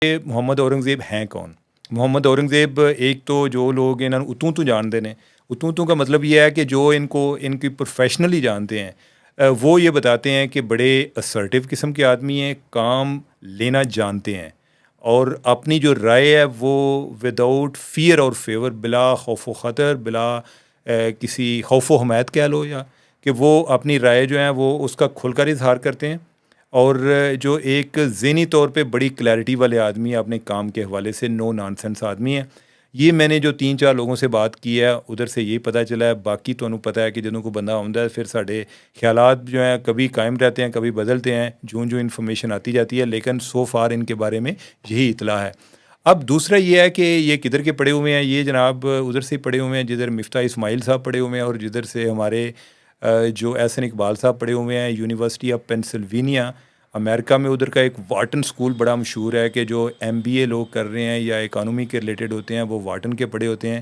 کہ محمد اورنگزیب ہیں کون؟ محمد اورنگزیب ایک تو جو لوگ انہوں اتوں تو جانتے ہیں، اتوں کا مطلب یہ ہے کہ جو ان کی پروفیشنلی جانتے ہیں، وہ یہ بتاتے ہیں کہ بڑے اسرٹیو قسم کے آدمی ہیں، کام لینا جانتے ہیں، اور اپنی جو رائے ہے وہ وداؤٹ فیئر اور فیور، بلا خوف و خطر، بلا کسی خوف و حمایت کہہ لو، یا کہ وہ اپنی رائے جو ہیں وہ اس کا کھل کر اظہار کرتے ہیں، اور جو ایک ذہنی طور پہ بڑی کلیئرٹی والے آدمی ہیں اپنے کام کے حوالے سے، نو نانسنس آدمی ہیں۔ یہ میں نے جو 3-4 لوگوں سے بات کی ہے ادھر سے یہ پتہ چلا ہے، باقی تو انہوں پتہ ہے کہ جنہوں کو بندہ آتا ہے پھر ساڑھے خیالات جو ہیں کبھی قائم رہتے ہیں کبھی بدلتے ہیں، جو انفارمیشن آتی جاتی ہے، لیکن سو فار ان کے بارے میں یہی اطلاع ہے۔ اب دوسرا یہ ہے کہ یہ کدھر کے پڑے ہوئے ہیں، یہ جناب ادھر سے پڑے ہوئے ہیں جدھر مفتاح اسماعیل صاحب پڑے ہوئے ہیں، اور جدھر سے ہمارے جو احسن اقبال صاحب پڑھے ہوئے ہیں یونیورسٹی آف پینسلوینیا امریکہ میں۔ ادھر کا ایک واٹن سکول بڑا مشہور ہے کہ جو ایم بی اے لوگ کر رہے ہیں یا اکانومی کے ریلیٹڈ ہوتے ہیں وہ واٹن کے پڑھے ہوتے ہیں۔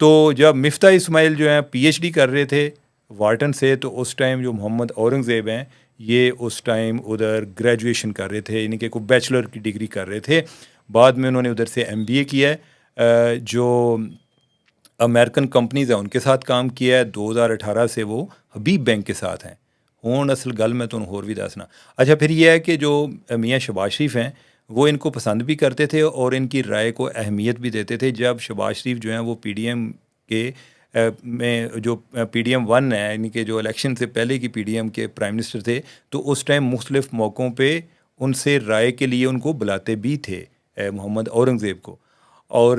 تو جب مفتاح اسماعیل جو ہیں پی ایچ ڈی کر رہے تھے واٹن سے، تو اس ٹائم جو محمد اورنگزیب ہیں یہ اس ٹائم ادھر گریجویشن کر رہے تھے، یعنی کہ کوئی بیچلر کی ڈگری کر رہے تھے۔ بعد میں انہوں نے ادھر سے ایم بی اے کیا ہے، جو امریکن کمپنیز ہیں ان کے ساتھ کام کیا ہے۔ 2018 سے وہ حبیب بینک کے ساتھ ہیں۔ ہون اصل گل میں تو ہور بھی دسنا۔ اچھا، پھر یہ ہے کہ جو میاں شہباز شریف ہیں وہ ان کو پسند بھی کرتے تھے اور ان کی رائے کو اہمیت بھی دیتے تھے۔ جب شہباز شریف جو ہیں وہ پی ڈی ایم کے میں جو پی ڈی ایم 1 ہے، یعنی کہ جو الیکشن سے پہلے کی پی ڈی ایم کے پرائم منسٹر تھے، تو اس ٹائم مختلف موقعوں پہ ان سے رائے کے لیے ان کو بلاتے بھی تھے محمد اورنگزیب کو۔ اور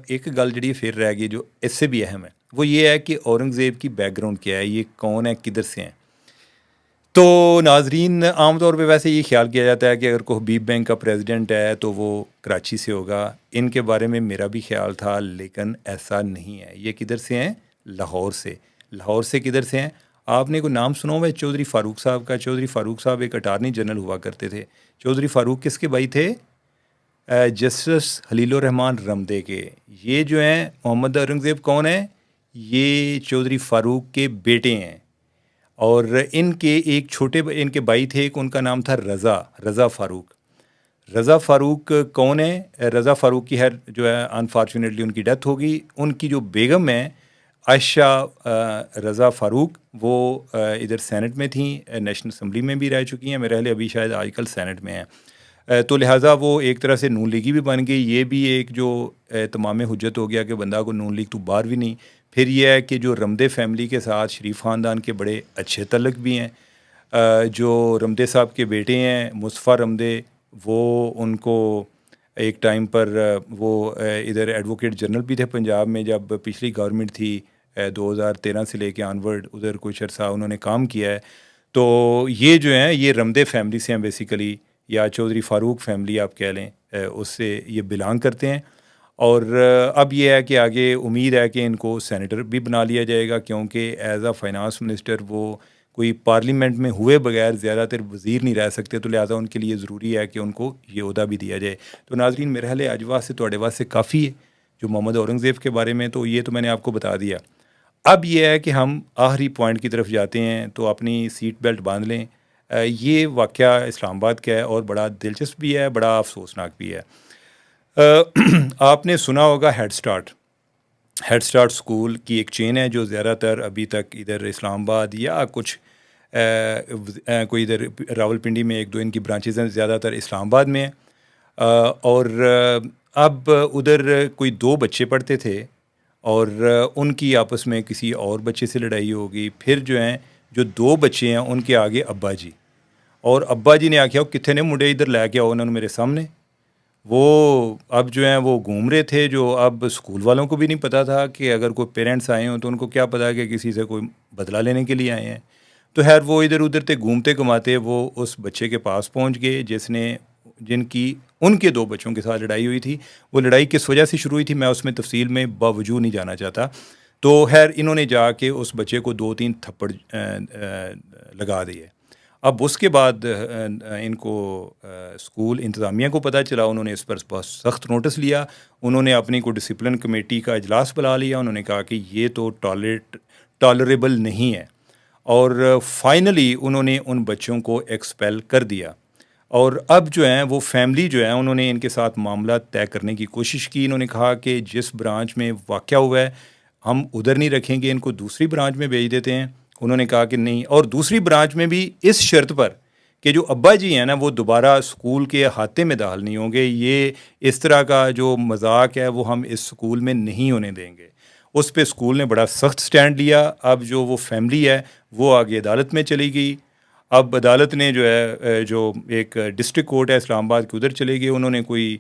ایک گل جڑی پھر رہ گئی جو اس سے بھی اہم ہے، وہ یہ ہے کہ اورنگزیب کی بیک گراؤنڈ کیا ہے، یہ کون ہے، کدھر سے ہیں۔ تو ناظرین، عام طور پہ ویسے یہ خیال کیا جاتا ہے کہ اگر کوئی حبیب بینک کا پریزیڈنٹ ہے تو وہ کراچی سے ہوگا۔ ان کے بارے میں میرا بھی خیال تھا، لیکن ایسا نہیں ہے۔ یہ کدھر سے ہیں؟ لاہور سے۔ لاہور سے کدھر سے ہیں؟ آپ نے کوئی نام سنا ہوا ہے چودھری فاروق صاحب کا؟ چودھری فاروق صاحب ایک اٹارنی جنرل ہوا کرتے تھے۔ چودھری فاروق کس کے بھائی تھے؟ جسٹس خلیل الرحمان رمدے کے۔ یہ جو ہیں محمد اورنگزیب کون ہیں؟ یہ چودھری فاروق کے بیٹے ہیں، اور ان کے ایک چھوٹے ان کے بھائی تھے، ایک ان کا نام تھا رضا فاروق۔ رضا فاروق کون ہے؟ رضا فاروق کی جو ہے انفارچونیٹلی ان کی ڈیتھ ہو گئی۔ ان کی جو بیگم ہیں عائشہ رضا فاروق، وہ ادھر سینٹ میں تھیں، نیشنل اسمبلی میں بھی رہ چکی ہیں، میرے خیال ابھی شاید آج کل سینٹ میں ہیں۔ تو لہٰذا وہ ایک طرح سے نون لیگی بھی بن گئی۔ یہ بھی ایک جو تمام حجت ہو گیا کہ بندہ کو نون لیگ تو باہر بھی نہیں۔ پھر یہ ہے کہ جو رمدے فیملی کے ساتھ شریف خاندان کے بڑے اچھے تعلق بھی ہیں۔ جو رمدے صاحب کے بیٹے ہیں مصطفیٰ رمدے، وہ ان کو ایک ٹائم پر وہ ادھر ایڈوکیٹ جنرل بھی تھے پنجاب میں جب پچھلی گورنمنٹ تھی، 2013 سے لے کے آنورڈ ادھر کچھ عرصہ انہوں نے کام کیا ہے۔ تو یہ جو ہیں یہ رمدے فیملی سے ہیں بیسیکلی، یا چودھری فاروق فیملی آپ کہہ لیں، اس سے یہ بلانگ کرتے ہیں۔ اور اب یہ ہے کہ آگے امید ہے کہ ان کو سینیٹر بھی بنا لیا جائے گا، کیونکہ ایز اے فائنانس منسٹر وہ کوئی پارلیمنٹ میں ہوئے بغیر زیادہ تر وزیر نہیں رہ سکتے، تو لہٰذا ان کے لیے ضروری ہے کہ ان کو یہ عہدہ بھی دیا جائے۔ تو ناظرین، میرے حال آج واسطے توڑے واسطے کافی ہے جو محمد اورنگزیب کے بارے میں، تو یہ تو میں نے آپ کو بتا دیا۔ اب یہ ہے کہ ہم آخری پوائنٹ کی طرف جاتے ہیں، تو اپنی سیٹ بیلٹ باندھ لیں۔ یہ واقعہ اسلام آباد کا ہے اور بڑا دلچسپ بھی ہے، بڑا افسوسناک بھی ہے۔ آپ نے سنا ہوگا ہیڈ سٹارٹ سکول کی ایک چین ہے جو زیادہ تر ابھی تک ادھر اسلام آباد یا کچھ کوئی ادھر راول پنڈی میں ایک دو ان کی برانچز ہیں، زیادہ تر اسلام آباد میں ہیں۔ اور اب ادھر کوئی 2 بچے پڑھتے تھے اور ان کی آپس میں کسی اور بچے سے لڑائی ہوگی۔ پھر جو ہیں جو 2 بچے ہیں ان کے آگے ابا جی، اور ابا جی نے آخیا کتنے نے منڈے ادھر لے کے آؤ انہوں نے میرے سامنے۔ وہ اب جو ہیں وہ گھوم رہے تھے، جو اب اسکول والوں کو بھی نہیں پتہ تھا کہ اگر کوئی پیرنٹس آئے ہوں تو ان کو کیا پتہ کہ کسی سے کوئی بدلہ لینے کے لیے آئے ہیں۔ تو خیر وہ ادھر ادھر تھے گھومتے گھماتے وہ اس بچے کے پاس پہنچ گئے جن کی ان کے 2 بچوں کے ساتھ لڑائی ہوئی تھی۔ وہ لڑائی کس وجہ سے شروع ہوئی تھی میں اس میں تفصیل میں باوجود نہیں جانا چاہتا۔ تو خیر انہوں نے جا کے اس بچے کو 2-3 تھپڑ لگا دیے۔ اب اس کے بعد ان کو اسکول انتظامیہ کو پتہ چلا، انہوں نے اس پر بہت سخت نوٹس لیا۔ انہوں نے اپنی کو ڈسپلن کمیٹی کا اجلاس بلا لیا، انہوں نے کہا کہ یہ تو ٹالریبل نہیں ہے، اور فائنلی انہوں نے ان بچوں کو ایکسپیل کر دیا۔ اور اب جو ہیں وہ فیملی جو ہے انہوں نے ان کے ساتھ معاملات طے کرنے کی کوشش کی. انہوں نے کہا کہ جس برانچ میں واقعہ ہوا ہے ہم ادھر نہیں رکھیں گے, ان کو دوسری برانچ میں بھیج دیتے ہیں. انہوں نے کہا کہ نہیں, اور دوسری برانچ میں بھی اس شرط پر کہ جو ابا جی ہیں نا وہ دوبارہ اسکول کے احاطے میں داخل نہیں ہوں گے. یہ اس طرح کا جو مذاق ہے وہ ہم اس اسکول میں نہیں ہونے دیں گے. اس پہ اسکول نے بڑا سخت سٹینڈ لیا. اب جو وہ فیملی ہے وہ آگے عدالت میں چلی گئی. اب عدالت نے جو ہے جو ایک ڈسٹرکٹ کورٹ ہے اسلام آباد کے ادھر چلے گئے. انہوں نے کوئی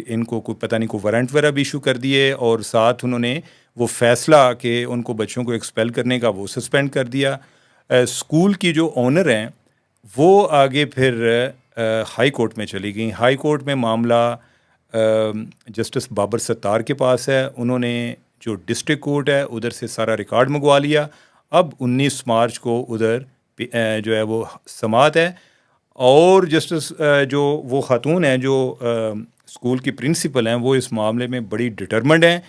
ان کو کوئی پتہ نہیں کوئی وارنٹ وغیرہ بھی ایشو کر دیے, اور ساتھ انہوں نے وہ فیصلہ کہ ان کو بچوں کو ایکسپیل کرنے کا وہ سسپینڈ کر دیا. اسکول کی جو اونر ہیں وہ آگے پھر ہائی کورٹ میں چلی گئیں. ہائی کورٹ میں معاملہ جسٹس بابر ستار کے پاس ہے. انہوں نے جو ڈسٹرکٹ کورٹ ہے ادھر سے سارا ریکارڈ منگوا لیا. اب 19 مارچ کو ادھر جو ہے وہ سماعت ہے, اور جسٹس جو وہ خاتون ہیں جو اسکول کی پرنسپل ہیں وہ اس معاملے میں بڑی ڈٹرمنڈ ہیں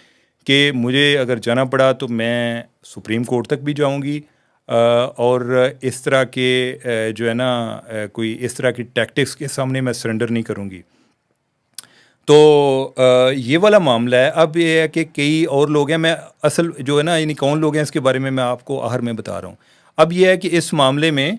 کہ مجھے اگر جانا پڑا تو میں سپریم کورٹ تک بھی جاؤں گی, اور اس طرح کے جو ہے نا کوئی اس طرح کی ٹیکٹکس کے سامنے میں سرنڈر نہیں کروں گی. تو یہ والا معاملہ ہے. اب یہ ہے کہ کئی اور لوگ ہیں, میں اصل جو ہے نا یعنی کون لوگ ہیں اس کے بارے میں آپ کو آخر میں بتا رہا ہوں. اب یہ ہے کہ اس معاملے میں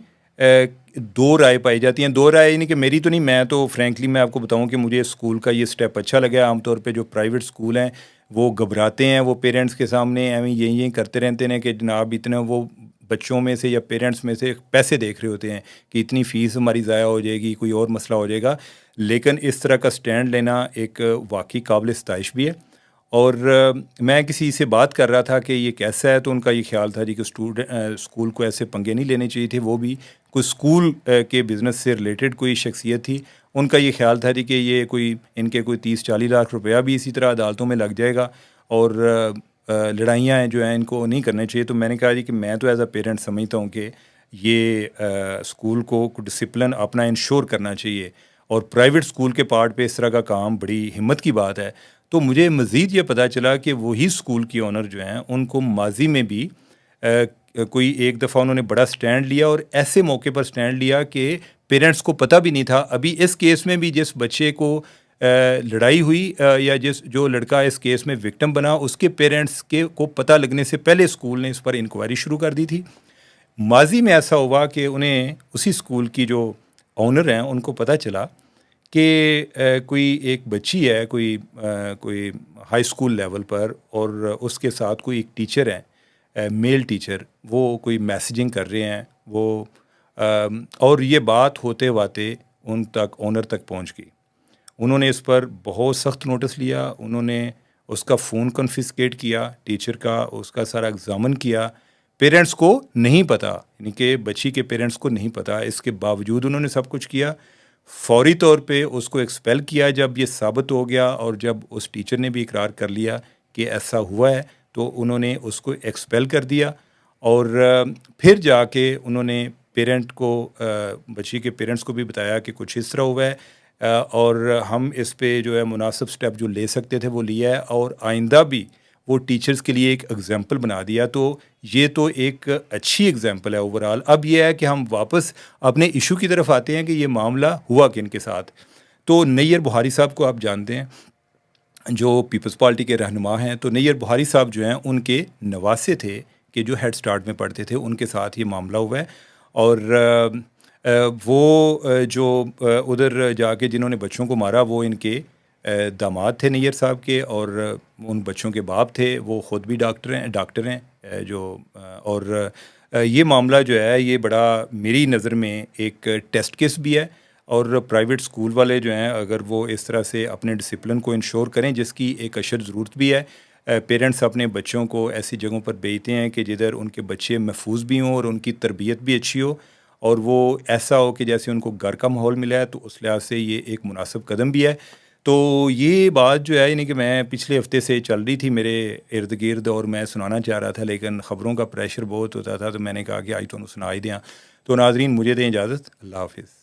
دو رائے پائی جاتی ہیں. دو رائے یعنی کہ میری تو نہیں, میں تو فرینکلی میں آپ کو بتاؤں کہ مجھے اسکول کا یہ سٹیپ اچھا لگا. عام طور پہ جو پرائیویٹ اسکول ہیں وہ گھبراتے ہیں, وہ پیرنٹس کے سامنے ایویں یہی کرتے رہتے ہیں کہ جناب اتنا وہ بچوں میں سے یا پیرنٹس میں سے پیسے دیکھ رہے ہوتے ہیں کہ اتنی فیس ہماری ضائع ہو جائے گی, کوئی اور مسئلہ ہو جائے گا. لیکن اس طرح کا سٹینڈ لینا ایک واقعی قابل ستائش بھی ہے. اور میں کسی سے بات کر رہا تھا کہ یہ کیسا ہے, تو ان کا یہ خیال تھا جی کہ اسکول کو ایسے پنگے نہیں لینے چاہیے تھے. وہ بھی کوئی اسکول کے بزنس سے ریلیٹڈ کوئی شخصیت تھی. ان کا یہ خیال تھا جی کہ یہ کوئی ان کے کوئی 30-40 لاکھ روپیہ بھی اسی طرح عدالتوں میں لگ جائے گا, اور لڑائیاں ہیں جو ہیں ان کو نہیں کرنے چاہیے. تو میں نے کہا جی کہ میں تو ایز اے پیرنٹ سمجھتا ہوں کہ یہ اسکول کو ڈسپلن اپنا انشور کرنا چاہیے, اور پرائیویٹ اسکول کے پارٹ پہ اس طرح کا کام بڑی ہمت کی بات ہے. تو مجھے مزید یہ پتہ چلا کہ وہی اسکول کی اونر جو ہیں ان کو ماضی میں بھی کوئی ایک دفعہ انہوں نے بڑا سٹینڈ لیا, اور ایسے موقع پر سٹینڈ لیا کہ پیرنٹس کو پتہ بھی نہیں تھا. ابھی اس کیس میں بھی جس بچے کو لڑائی ہوئی یا جو لڑکا اس کیس میں وکٹم بنا, اس کے پیرنٹس کو پتہ لگنے سے پہلے اسکول نے اس پر انکوائری شروع کر دی تھی. ماضی میں ایسا ہوا کہ انہیں اسی اسکول کی جو اونر ہیں ان کو پتہ چلا کہ کوئی ایک بچی ہے کوئی ہائی اسکول لیول پر, اور اس کے ساتھ کوئی ایک ٹیچر ہے میل ٹیچر, وہ کوئی میسیجنگ کر رہے ہیں وہ, اور یہ بات ہوتے ہوتے ان تک اونر تک پہنچ گئی. انہوں نے اس پر بہت سخت نوٹس لیا. انہوں نے اس کا فون کنفسکیٹ کیا ٹیچر کا, اس کا سارا ایگزامن کیا. پیرنٹس کو نہیں پتہ, یعنی کہ بچی کے پیرنٹس کو نہیں پتہ. اس کے باوجود انہوں نے سب کچھ کیا. فوری طور پہ اس کو ایکسپیل کیا جب یہ ثابت ہو گیا, اور جب اس ٹیچر نے بھی اقرار کر لیا کہ ایسا ہوا ہے تو انہوں نے اس کو ایکسپیل کر دیا. اور پھر جا کے انہوں نے پیرنٹ کو بچی کے پیرنٹس کو بھی بتایا کہ کچھ اس طرح ہوا ہے, اور ہم اس پہ جو ہے مناسب سٹیپ جو لے سکتے تھے وہ لیا ہے, اور آئندہ بھی وہ ٹیچرز کے لیے ایک ایگزامپل بنا دیا. تو یہ تو ایک اچھی ایگزامپل ہے اوورال. اب یہ ہے کہ ہم واپس اپنے ایشو کی طرف آتے ہیں کہ یہ معاملہ ہوا کن کے ساتھ. تو نیئر بخاری صاحب کو آپ جانتے ہیں جو پیپلز پارٹی کے رہنما ہیں. تو نیئر بخاری صاحب جو ہیں ان کے نواسے تھے کہ جو ہیڈ سٹارٹ میں پڑھتے تھے, ان کے ساتھ یہ معاملہ ہوا ہے. اور وہ جو ادھر جا کے جنہوں نے بچوں کو مارا وہ ان کے داماد تھے نیئر صاحب کے, اور ان بچوں کے باپ تھے. وہ خود بھی ڈاکٹر ہیں جو, اور یہ معاملہ جو ہے یہ بڑا میری نظر میں ایک ٹیسٹ کیس بھی ہے. اور پرائیویٹ اسکول والے جو ہیں اگر وہ اس طرح سے اپنے ڈسپلن کو انشور کریں, جس کی ایک اشد ضرورت بھی ہے. پیرنٹس اپنے بچوں کو ایسی جگہوں پر بھیجتے ہیں کہ جدھر ان کے بچے محفوظ بھی ہوں اور ان کی تربیت بھی اچھی ہو, اور وہ ایسا ہو کہ جیسے ان کو گھر کا ماحول ملا ہے. تو اس لحاظ سے یہ ایک مناسب قدم بھی ہے. تو یہ بات جو ہے یعنی کہ میں پچھلے ہفتے سے چل رہی تھی میرے ارد گرد, اور میں سنانا چاہ رہا تھا لیکن خبروں کا پریشر بہت ہوتا تھا, تو میں نے کہا کہ آج تو سنا ہی دیں. تو ناظرین مجھے دیں اجازت, اللہ حافظ.